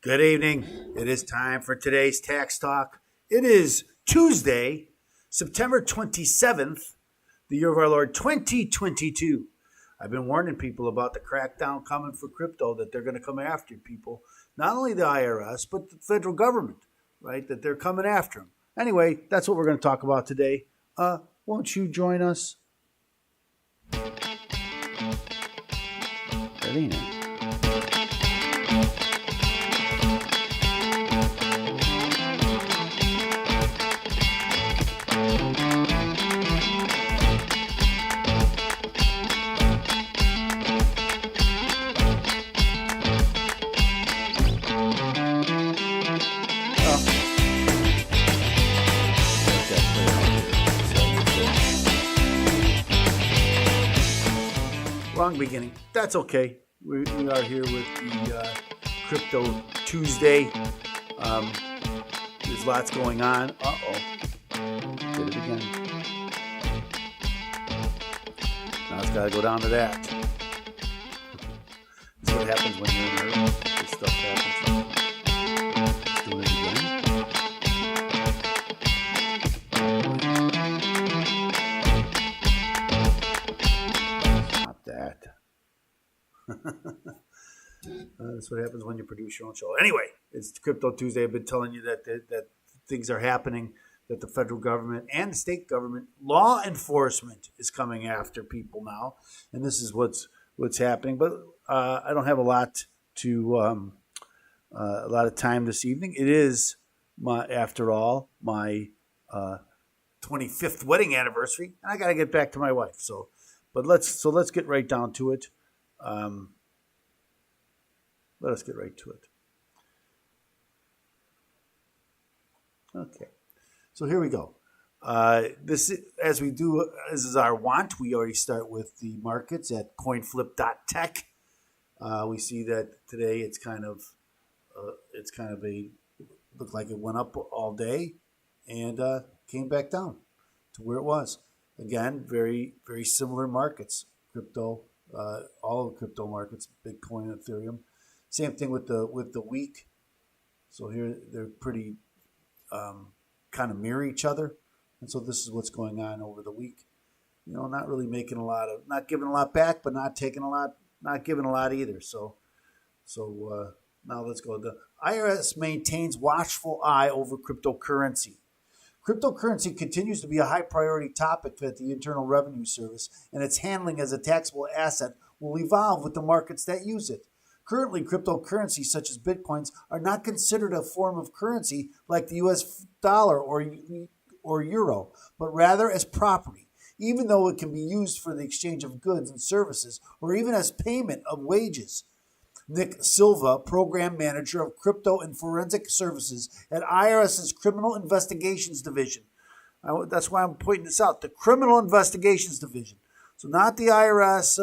Good evening. It is time for today's tax talk. It is Tuesday, September 27th, the year of our Lord 2022. I've been warning people about the crackdown coming for crypto, that they're going to come after people, not only the IRS, but the federal government, right? That they're coming after them. Anyway, that's what we're going to talk about today. Won't you join us? Good evening. Wrong beginning. That's okay. We are here with the Crypto Tuesday. There's lots going on. Did it again. Now it's got to go down to that. This is what happens when you're in a hurry. This stuff happens. Doing it again. That's what happens when you produce your own show. Anyway, it's Crypto Tuesday. I've been telling you that things are happening, that the federal government and the state government, law enforcement is coming after people now, and this is what's happening. But I don't have a lot of time this evening. It is after all my 25th wedding anniversary, and I got to get back to my wife. So let's get right down to it. Let us get right to it. Okay, so here we go. This is our want. We already start with the markets at coinflip.tech. We see that today it's kind of looked like it went up all day and came back down to where it was. Again, very, very similar markets. Crypto, all of the crypto markets, Bitcoin, Ethereum. Same thing with the week. So here they're pretty kind of mirror each other, and so this is what's going on over the week. Not really making not giving a lot back, but not taking a lot, not giving a lot either. So now let's go. The IRS maintains watchful eye over cryptocurrency. Cryptocurrency continues to be a high priority topic at the Internal Revenue Service, and its handling as a taxable asset will evolve with the markets that use it. Currently, cryptocurrencies such as Bitcoins are not considered a form of currency like the US dollar or euro, but rather as property, even though it can be used for the exchange of goods and services or even as payment of wages. Nick Silva, Program Manager of Crypto and Forensic Services at IRS's Criminal Investigations Division. That's why I'm pointing this out, the Criminal Investigations Division. So not the IRS,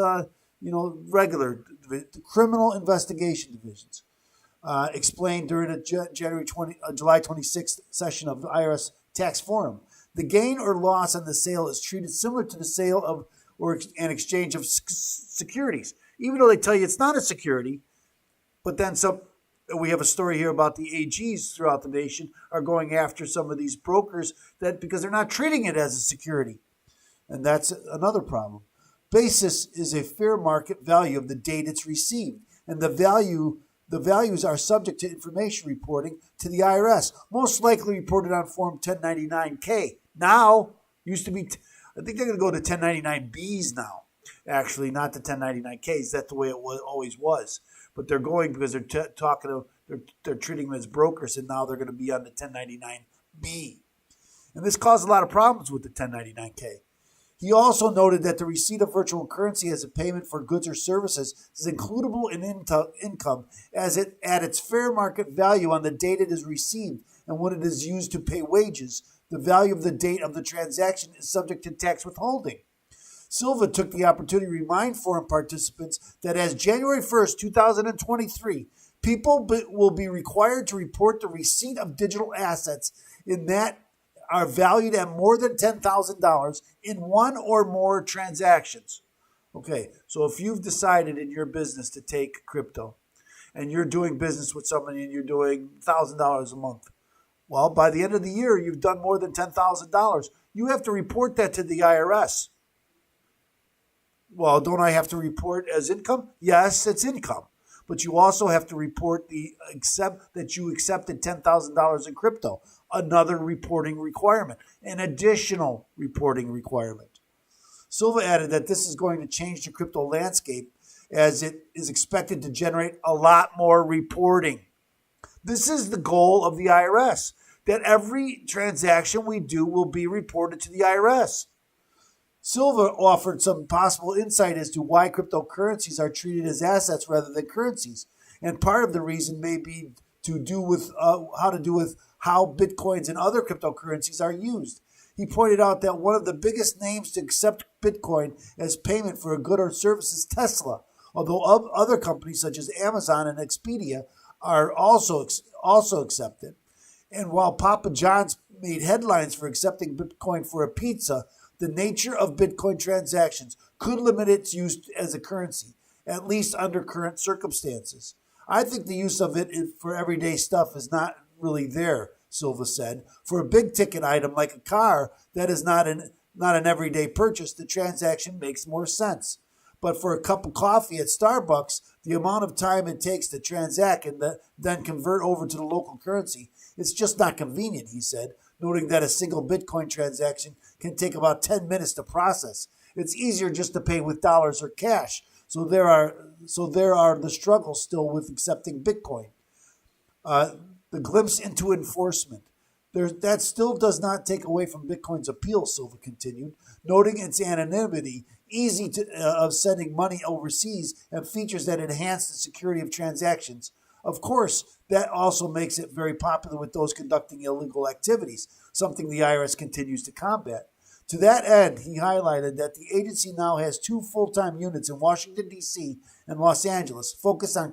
regular, the Criminal Investigation Divisions, explained during a July 26th session of the IRS Tax Forum. The gain or loss on the sale is treated similar to the sale of or an exchange of securities, even though they tell you it's not a security. But then we have a story here about the AGs throughout the nation are going after some of these brokers because they're not treating it as a security. And that's another problem. Basis is a fair market value of the date it's received, and the values are subject to information reporting to the IRS, most likely reported on Form 1099-K. Now, used to be, I think they're going to go to 1099-Bs now, actually, not the 1099-Ks. That's the way it always was. But they're going because they're treating them as brokers, and now they're going to be on the 1099-B. And this caused a lot of problems with the 1099-K. He also noted that the receipt of virtual currency as a payment for goods or services is includable in income as it at its fair market value on the date it is received, and when it is used to pay wages, the value of the date of the transaction is subject to tax withholding. Silva took the opportunity to remind forum participants that as January 1st, 2023, people will be required to report the receipt of digital assets in that are valued at more than $10,000 in one or more transactions. Okay, so if you've decided in your business to take crypto and you're doing business with somebody and you're doing $1,000 a month. Well, by the end of the year, you've done more than $10,000. You have to report that to the IRS. Well, don't I have to report as income? Yes, it's income. But you also have to report that you accepted $10,000 in crypto. Another reporting requirement, an additional reporting requirement. Silva added that this is going to change the crypto landscape as it is expected to generate a lot more reporting. This is the goal of the IRS, that every transaction we do will be reported to the IRS. Silva offered some possible insight as to why cryptocurrencies are treated as assets rather than currencies. And part of the reason may be to do with how Bitcoins and other cryptocurrencies are used. He pointed out that one of the biggest names to accept Bitcoin as payment for a good or service is Tesla, although other companies such as Amazon and Expedia are also accepted. And while Papa John's made headlines for accepting Bitcoin for a pizza, the nature of Bitcoin transactions could limit its use as a currency, at least under current circumstances. I think the use of it for everyday stuff is not really there, Silva said. For a big ticket item like a car that is not an everyday purchase, the transaction makes more sense. But for a cup of coffee at Starbucks, the amount of time it takes to transact and then convert over to the local currency, it's just not convenient, he said, noting that a single Bitcoin transaction can take about 10 minutes to process. It's easier just to pay with dollars or cash. So there are the struggles still with accepting Bitcoin. The glimpse into enforcement. That still does not take away from Bitcoin's appeal, Silva continued, noting its anonymity, easy of sending money overseas, and features that enhance the security of transactions. Of course, that also makes it very popular with those conducting illegal activities, something the IRS continues to combat. To that end, he highlighted that the agency now has 2 full-time units in Washington, D.C. and Los Angeles focused on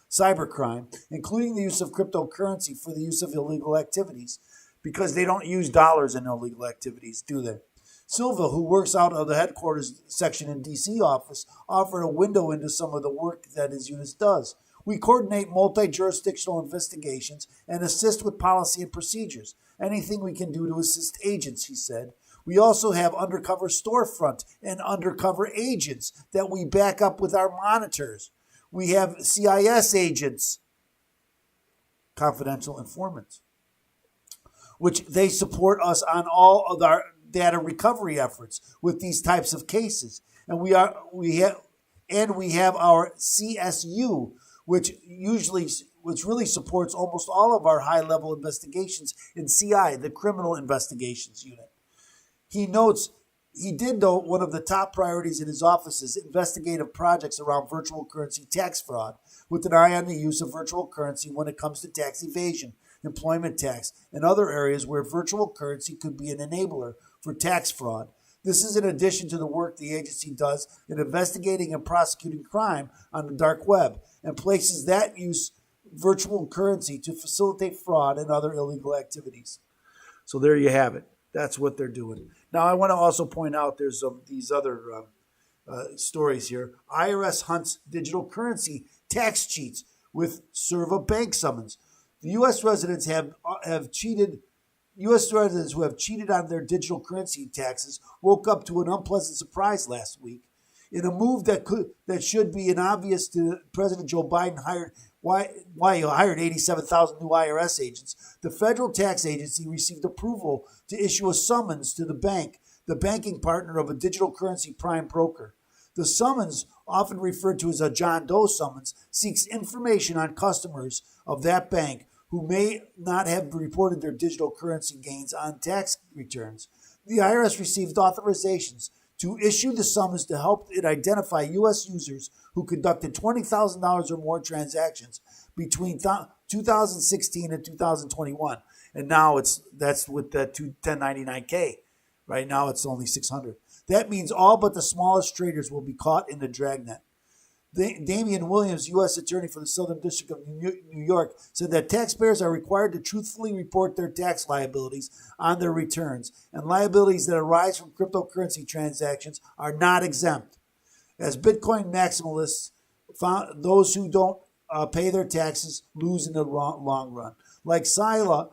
cybercrime, including the use of cryptocurrency for the use of illegal activities, because they don't use dollars in illegal activities, do they? Silva, who works out of the headquarters section in D.C. office, offered a window into some of the work that his unit does. We coordinate multi-jurisdictional investigations and assist with policy and procedures. Anything we can do to assist agents, he said. We also have undercover storefront and undercover agents that we back up with our monitors. We have CIS agents, confidential informants, which they support us on all of our data recovery efforts with these types of cases. And we have our CSU, which really supports almost all of our high-level investigations in CI, the Criminal Investigations Unit. He did note one of the top priorities in his office is investigative projects around virtual currency tax fraud, with an eye on the use of virtual currency when it comes to tax evasion, employment tax, and other areas where virtual currency could be an enabler for tax fraud. This is in addition to the work the agency does in investigating and prosecuting crime on the dark web and places that use virtual currency to facilitate fraud and other illegal activities. So there you have it. That's what they're doing. Now, I want to also point out there's these other stories here. IRS hunts digital currency tax cheats with serve a bank summons. The U.S. residents U.S. residents who have cheated on their digital currency taxes woke up to an unpleasant surprise last week. In a move that should be an obvious to President Joe Biden why he hired 87,000 new IRS agents, the federal tax agency received approval to issue a summons to the bank, the banking partner of a digital currency prime broker. The summons, often referred to as a John Doe summons, seeks information on customers of that bank who may not have reported their digital currency gains on tax returns. The IRS received authorizations to issue the summons to help it identify U.S. users who conducted $20,000 or more transactions between 2016 and 2021. And now that's with the 1099K. Right now it's only 600. That means all but the smallest traders will be caught in the dragnet. Damian Williams, U.S. Attorney for the Southern District of New York, said that taxpayers are required to truthfully report their tax liabilities on their returns, and liabilities that arise from cryptocurrency transactions are not exempt. As Bitcoin maximalists, those who don't pay their taxes lose in the long run. Like Sailor,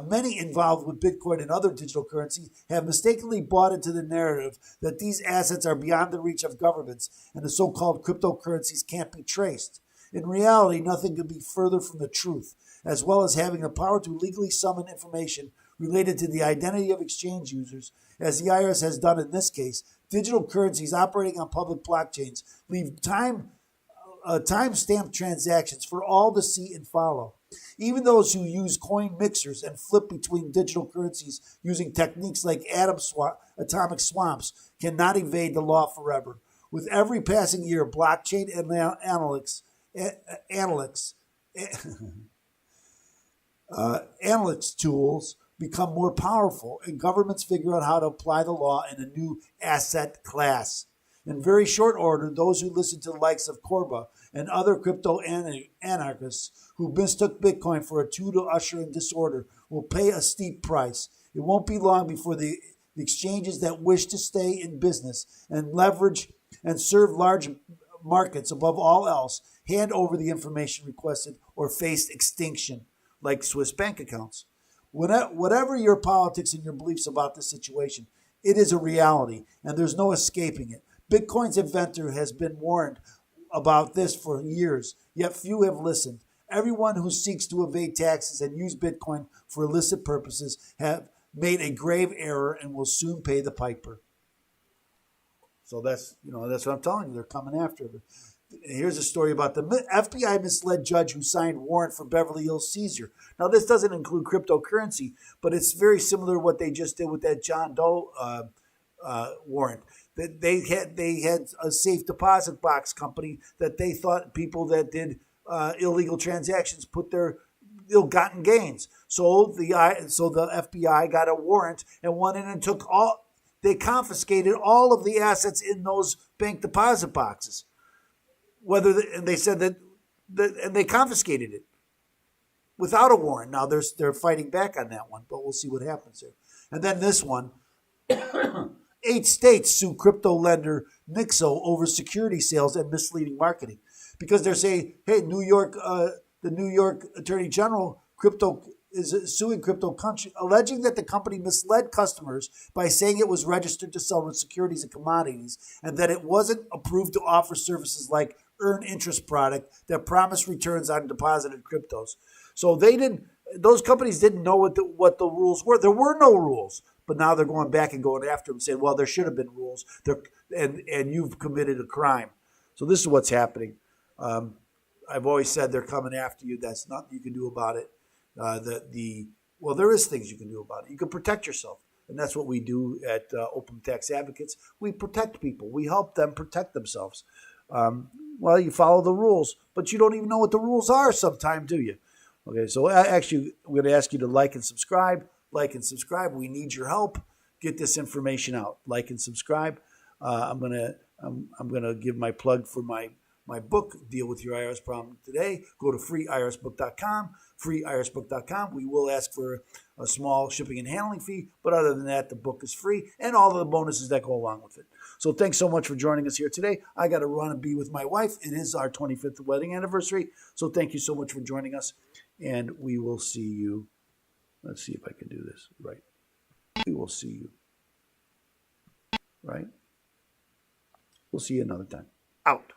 many involved with Bitcoin and other digital currency have mistakenly bought into the narrative that these assets are beyond the reach of governments and the so-called cryptocurrencies can't be traced. In reality, nothing could be further from the truth, as well as having the power to legally summon information related to the identity of exchange users, as the IRS has done in this case. Digital currencies operating on public blockchains leave time-stamped transactions for all to see and follow. Even those who use coin mixers and flip between digital currencies using techniques like atomic swaps cannot evade the law forever. With every passing year, blockchain analytics tools become more powerful, and governments figure out how to apply the law in a new asset class. In very short order, those who listen to the likes of Corba and other crypto anarchists who mistook Bitcoin for a tool to usher in disorder will pay a steep price. It won't be long before the exchanges that wish to stay in business and leverage and serve large markets above all else hand over the information requested or face extinction, like Swiss bank accounts. Whatever your politics and your beliefs about this situation, it is a reality, and there's no escaping it. Bitcoin's inventor has been warned about this for years, yet few have listened. Everyone who seeks to evade taxes and use Bitcoin for illicit purposes have made a grave error and will soon pay the piper. So that's what I'm telling you. They're coming after it. Here's a story about the FBI misled judge who signed warrant for Beverly Hills seizure. Now, this doesn't include cryptocurrency, but it's very similar to what they just did with that John Doe warrant. That they had a safe deposit box company that they thought people that did illegal transactions put their ill-gotten gains. So the FBI got a warrant and went in and took all. They confiscated all of the assets in those bank deposit boxes. And they said that and they confiscated it without a warrant. Now they're fighting back on that one, but we'll see what happens there. And then this one, 8 states sue crypto lender Nixo over security sales and misleading marketing, because they're saying, hey, the New York Attorney General is suing crypto country, alleging that the company misled customers by saying it was registered to sell securities and commodities, and that it wasn't approved to offer services like earn interest product that promised returns on deposited cryptos. So those companies didn't know what the rules were. There were no rules, but now they're going back and going after them, saying, well, there should have been rules, and you've committed a crime. So this is what's happening. I've always said they're coming after you. That's nothing you can do about it. Well, there is things you can do about it. You can protect yourself, and that's what we do at Open Tax Advocates. We protect people. We help them protect themselves. Well, you follow the rules, but you don't even know what the rules are sometimes, do you? Okay, so actually, I'm going to ask you to like and subscribe. Like and subscribe. We need your help. Get this information out. Like and subscribe. I'm gonna give my plug for my book, Deal with Your IRS Problem Today. Go to freeirsbook.com, freeirsbook.com. We will ask for a small shipping and handling fee, but other than that, the book is free and all of the bonuses that go along with it. So thanks so much for joining us here today. I got to run and be with my wife. It is our 25th wedding anniversary. So thank you so much for joining us, and we will see you. Let's see if I can do this right. We will see you. Right? We'll see you another time. Out.